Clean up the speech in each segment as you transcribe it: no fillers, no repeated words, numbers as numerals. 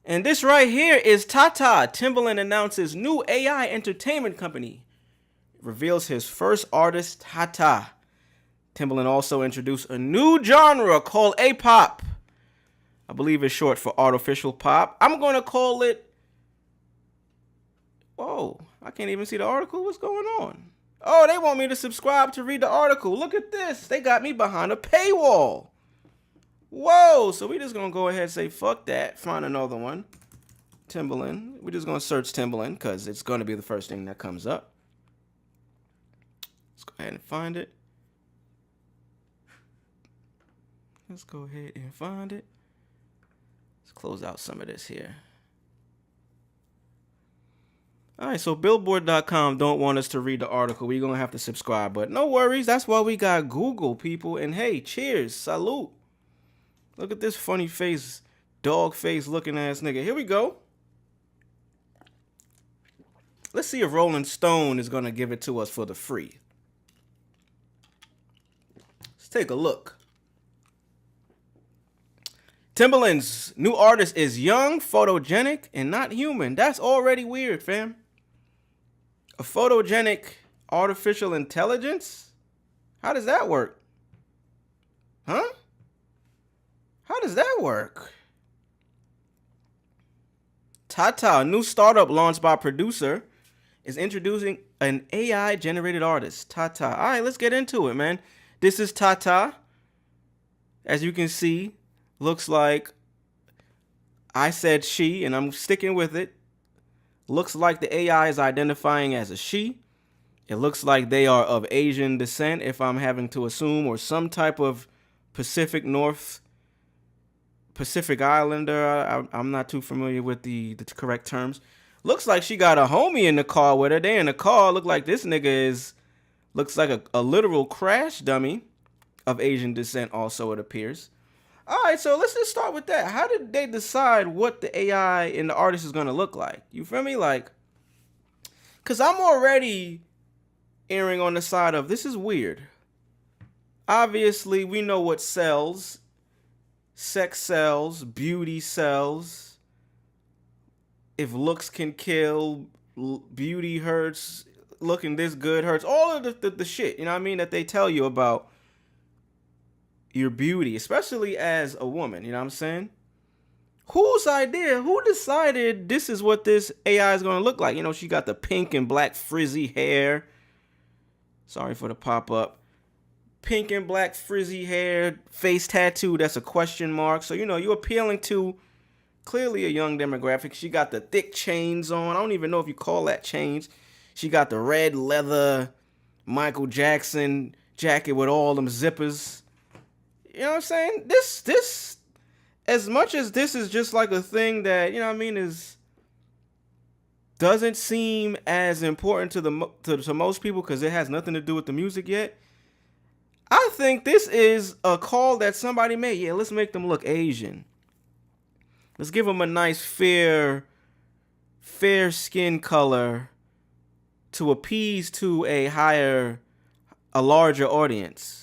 And this right here is TaTa. Timbaland announces new AI entertainment company. Reveals his first artist, TaTa. Timbaland also introduced a new genre called A-pop. I believe it's short for artificial pop. I'm going to call it... Whoa, I can't even see the article. What's going on? Oh, they want me to subscribe to read the article. Look at this. They got me behind a paywall. Whoa, so we just going to go ahead and say, fuck that. Find another one. Timbaland. We're just going to search Timbaland because it's going to be the first thing that comes up. Let's go ahead and find it. Let's go ahead and find it. Let's close out some of this here. All right, so Billboard.com don't want us to read the article. We're going to have to subscribe, but no worries. That's why we got Google, people. And hey, cheers, salute. Look at this funny face, dog face looking ass nigga. Here we go. Let's see if Rolling Stone is going to give it to us for the free. Let's take a look. Timbaland's new artist is young, photogenic, and not human. That's already weird, fam. A photogenic artificial intelligence? How does that work? Huh? How does that work? TaTa, a new startup launched by producer, is introducing an AI-generated artist. TaTa. All right, let's get into it, man. This is TaTa. As you can see, looks like I said she, and I'm sticking with it. Looks like the AI is identifying as a she. It looks like they are of Asian descent, if I'm having to assume, or some type of Pacific Islander. I'm not too familiar with the correct terms. Looks like she got a homie in the car with her. They in the car. Look like this nigga looks like a literal crash dummy of Asian descent also, it appears. All right, so let's just start with that. How did they decide what the AI and the artist is going to look like? You feel me? Like, because I'm already erring on the side of this is weird. Obviously, we know what sells. Sex sells. Beauty sells. If looks can kill, beauty hurts. Looking this good hurts. All of the shit, you know what I mean, that they tell you about your beauty, especially as a woman, you know what I'm saying? Whose idea? Who decided this is what this AI is going to look like? You know, she got the pink and black frizzy hair. Sorry for the pop-up. Pink and black frizzy hair, face tattoo, that's a question mark. So, you know, you're appealing to clearly a young demographic. She got the thick chains on. I don't even know if you call that chains. She got the red leather Michael Jackson jacket with all them zippers. You know what I'm saying? This, as much as this is just like a thing that, you know what I mean, doesn't seem as important to most people because it has nothing to do with the music yet. I think this is a call that somebody made. Yeah, let's make them look Asian. Let's give them a nice fair skin color to appease to a larger audience.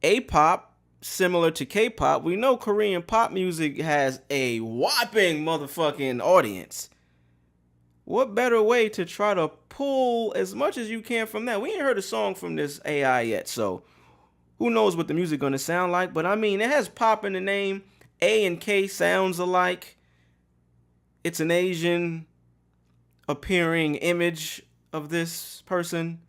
A-pop, similar to K-pop, we know Korean pop music has a whopping motherfucking audience. What better way to try to pull as much as you can from that? We ain't heard a song from this AI yet, so who knows what the music gonna sound like? But I mean, it has pop in the name. A and K sounds alike. It's an Asian appearing image of this person.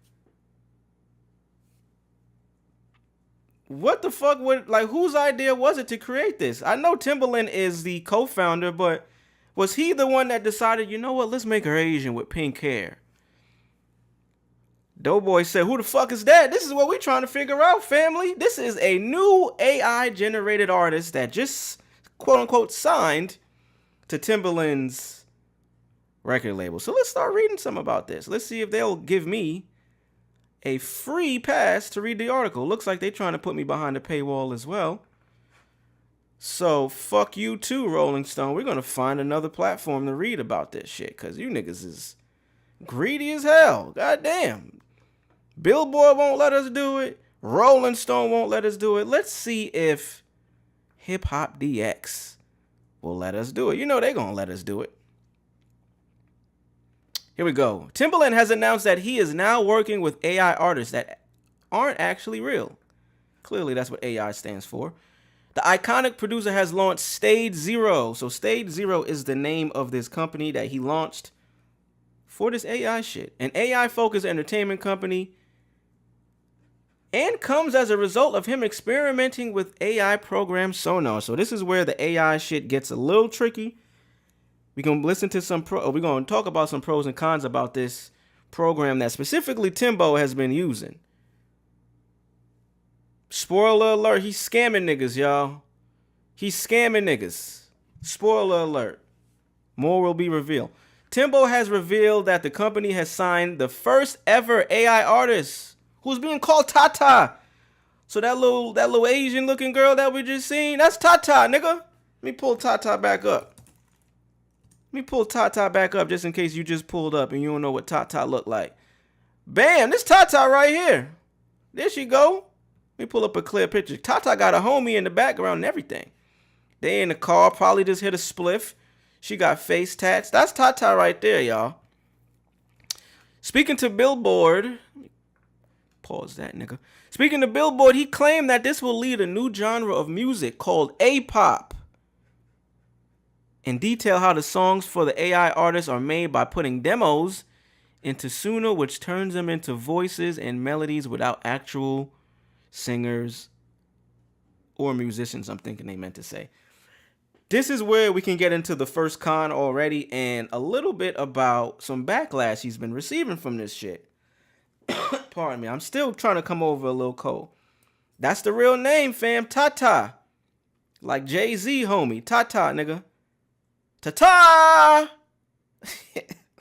What the fuck whose idea was it to create this? I know Timbaland is the co-founder, but was he the one that decided, you know what, let's make her Asian with pink hair? Doughboy said, who the fuck is that? This is what we're trying to figure out, family. This is a new AI-generated artist that just, quote-unquote, signed to Timbaland's record label. So let's start reading some about this. Let's see if they'll give me a free pass to read the article. Looks like they're trying to put me behind a paywall as well. So fuck you too, Rolling Stone. We're going to find another platform to read about this shit because you niggas is greedy as hell. Goddamn. Billboard won't let us do it. Rolling Stone won't let us do it. Let's see if Hip Hop DX will let us do it. You know they gonna let us do it. Here we go. Timbaland has announced that he is now working with AI artists that aren't actually real. Clearly, that's what AI stands for. The iconic producer has launched Stage Zero. So Stage Zero is the name of this company that he launched for this AI shit. An AI-focused entertainment company, and comes as a result of him experimenting with AI program Sonar. So this is where the AI shit gets a little tricky. We're going to listen to we're going to talk about some pros and cons about this program that specifically Timbo has been using. Spoiler alert, he's scamming niggas, y'all. He's scamming niggas. Spoiler alert. More will be revealed. Timbo has revealed that the company has signed the first ever AI artist who's being called TaTa. So that little Asian looking girl that we just seen, that's TaTa, nigga. Let me pull TaTa back up. Let me pull TaTa back up just in case you just pulled up and you don't know what TaTa looked like. Bam, this TaTa right here. There she go. Let me pull up a clear picture. TaTa got a homie in the background and everything. They in the car, probably just hit a spliff. She got face tats. That's TaTa right there, y'all. Speaking to Billboard, pause that, nigga. Speaking to Billboard, he claimed that this will lead a new genre of music called A-pop, and detail how the songs for the AI artists are made by putting demos into Suno, which turns them into voices and melodies without actual singers or musicians, I'm thinking they meant to say. This is where we can get into the first con already and a little bit about some backlash he's been receiving from this shit. Pardon me, I'm still trying to come over a little cold. That's the real name, fam. TaTa. Like Jay-Z, homie. TaTa, nigga. TaTa!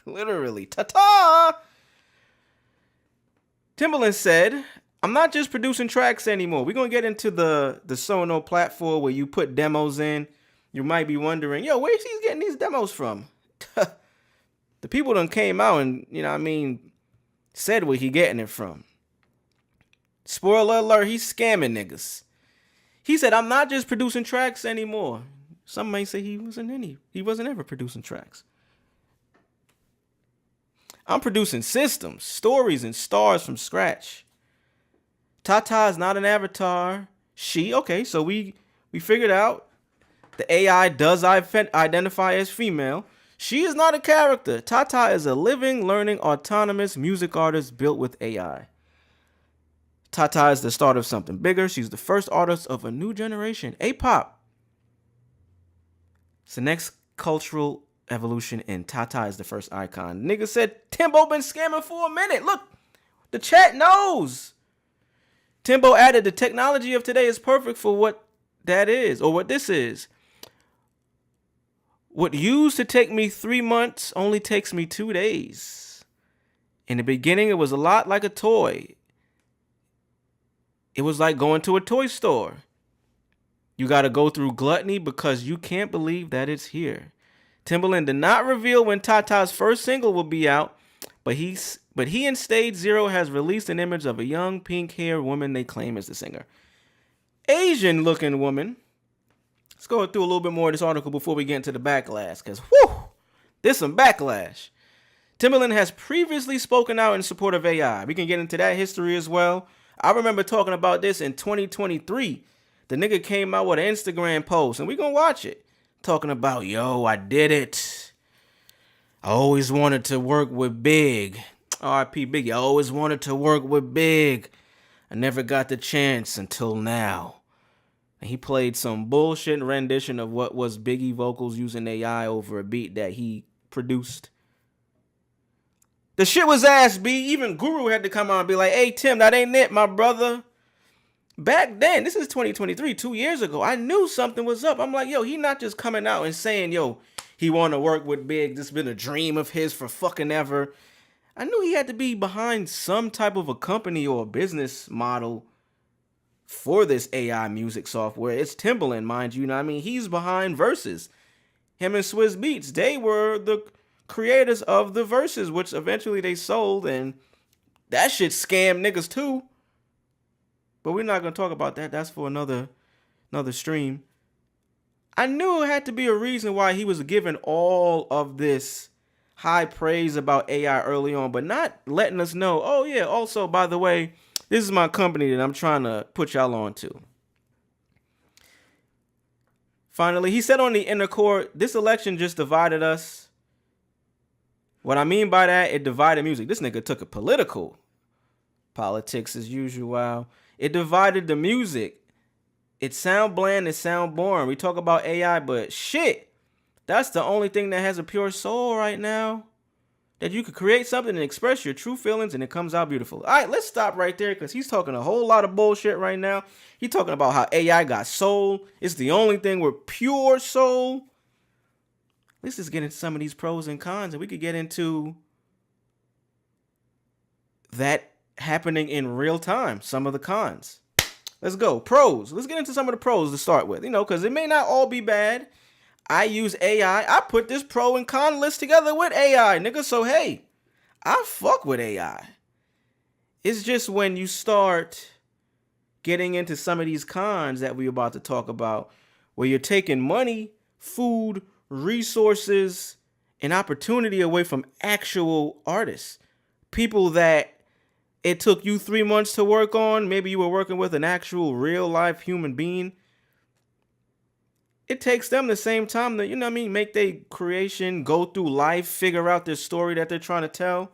Literally, TaTa! Timbaland said, I'm not just producing tracks anymore. We're going to get into the Sono platform where you put demos in. You might be wondering, yo, where's he getting these demos from? The people done came out and, you know what I mean, said where he getting it from. Spoiler alert, he's scamming niggas. He said, I'm not just producing tracks anymore. Some may say he wasn't ever producing tracks. I'm producing systems, stories, and stars from scratch. TaTa is not an avatar. Okay, so we figured out the AI does identify as female. She is not a character. TaTa is a living, learning, autonomous music artist built with AI. TaTa is the start of something bigger. She's the first artist of a new generation. A-pop. It's the next cultural evolution, and TaTa is the first icon. Nigga said Timbo been scamming for a minute. Look, the chat knows. Timbo added, the technology of today is perfect for what that is, or what this is. What used to take me 3 months only takes me 2 days. In the beginning, it was a lot like a toy. It was like going to a toy store. You got to go through gluttony because you can't believe that it's here. Timbaland did not reveal when TaTa's first single will be out, but he in Stage Zero has released an image of a young pink-haired woman they claim is the singer. Asian-looking woman. Let's go through a little bit more of this article before we get into the backlash, because, there's some backlash. Timbaland has previously spoken out in support of AI. We can get into that history as well. I remember talking about this in 2023. The nigga came out with an Instagram post, and we gonna watch it. Talking about, yo, I did it. I always wanted to work with Big. R.I.P. Biggie. I always wanted to work with Big. I never got the chance until now. And he played some bullshit rendition of what was Biggie vocals using AI over a beat that he produced. The shit was ass, B. Even Guru had to come out and be like, hey, Tim, that ain't it, my brother. Back then, this is 2023, 2 years ago, I knew something was up. I'm like, yo, he not just coming out and saying, yo, he want to work with Big. This has been a dream of his for fucking ever. I knew he had to be behind some type of a company or a business model for this AI music software. It's Timbaland, mind you. You know what I mean? He's behind Versus. Him and Swizz Beatz, they were the creators of the Versus, which eventually they sold, and that shit scammed niggas too. But we're not going to talk about that. That's for another stream. I knew it had to be a reason why he was giving all of this high praise about AI early on, but not letting us know, oh yeah, also by the way, this is my company that I'm trying to put y'all on to. Finally, he said on the inner core, this election just divided us. What I mean by that, it divided music. This nigga took it political. Politics as usual. It divided the music. It sound bland, it sound boring. We talk about AI, but shit, that's the only thing that has a pure soul right now. That you could create something and express your true feelings and it comes out beautiful. All right, let's stop right there because he's talking a whole lot of bullshit right now. He's talking about how AI got soul. It's the only thing with pure soul. Let's just get into some of these pros and cons and we could get into that happening in real time. Some of the cons. Let's go. Pros. Let's get into some of the pros to start with, because it may not all be bad. I use AI. I put this pro and con list together with AI, nigga. So, hey, I fuck with AI. It's just when you start getting into some of these cons that we're about to talk about, where you're taking money, food, resources, and opportunity away from actual artists. People that it took you 3 months to work on. Maybe you were working with an actual real life human being. It takes them the same time to, make their creation, go through life, figure out their story that they're trying to tell.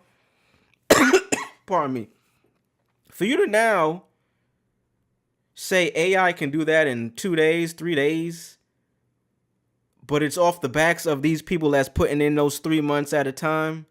Pardon me. For you to now say AI can do that in 2 days, 3 days, but it's off the backs of these people that's putting in those 3 months at a time.